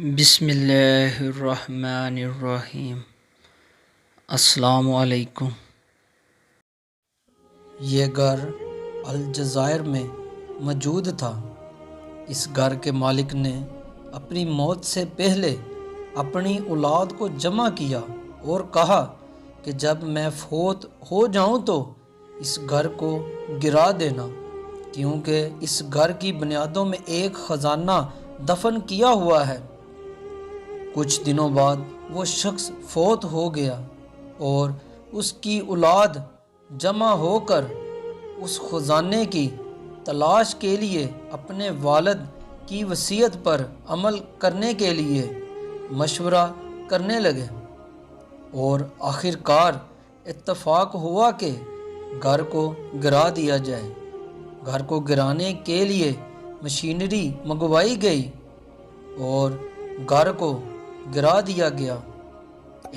بسم اللہ الرحمن الرحیم۔ السلام علیکم۔ یہ گھر الجزائر میں موجود تھا۔ اس گھر کے مالک نے اپنی موت سے پہلے اپنی اولاد کو جمع کیا اور کہا کہ جب میں فوت ہو جاؤں تو اس گھر کو گرا دینا، کیونکہ اس گھر کی بنیادوں میں ایک خزانہ دفن کیا ہوا ہے۔ کچھ دنوں بعد وہ شخص فوت ہو گیا اور اس کی اولاد جمع ہو کر اس خزانے کی تلاش کے لیے اپنے والد کی وصیت پر عمل کرنے کے لیے مشورہ کرنے لگے، اور آخر کار اتفاق ہوا کہ گھر کو گرا دیا جائے۔ گھر کو گرانے کے لیے مشینری منگوائی گئی اور گھر کو گرا دیا گیا۔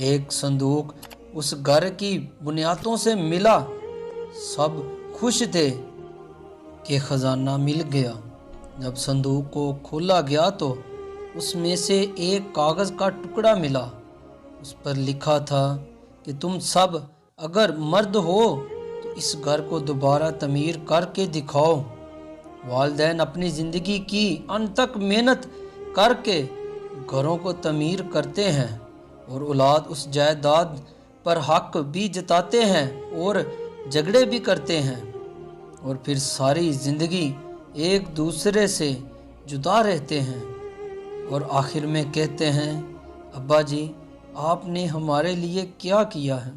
ایک صندوق اس گھر کی بنیادوں سے ملا۔ سب خوش تھے کہ خزانہ مل گیا۔ جب صندوق کو کھولا گیا تو اس میں سے ایک کاغذ کا ٹکڑا ملا۔ اس پر لکھا تھا کہ تم سب اگر مرد ہو تو اس گھر کو دوبارہ تعمیر کر کے دکھاؤ۔ والدین اپنی زندگی کی انتھک محنت کر کے گھروں کو تعمیر کرتے ہیں اور اولاد اس جائیداد پر حق بھی جتاتے ہیں اور جھگڑے بھی کرتے ہیں، اور پھر ساری زندگی ایک دوسرے سے جدا رہتے ہیں، اور آخر میں کہتے ہیں ابا جی آپ نے ہمارے لیے کیا کیا ہے۔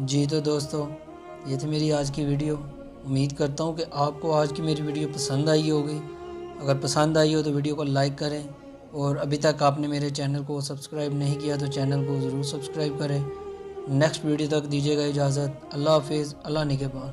جی تو دوستو، یہ تھی میری آج کی ویڈیو۔ امید کرتا ہوں کہ آپ کو آج کی میری ویڈیو پسند آئی ہوگی۔ اگر پسند آئی ہو تو ویڈیو کو لائک کریں، اور ابھی تک آپ نے میرے چینل کو سبسکرائب نہیں کیا تو چینل کو ضرور سبسکرائب کریں۔ نیکسٹ ویڈیو تک دیجیے گا اجازت۔ اللہ حافظ، اللہ نگہبان۔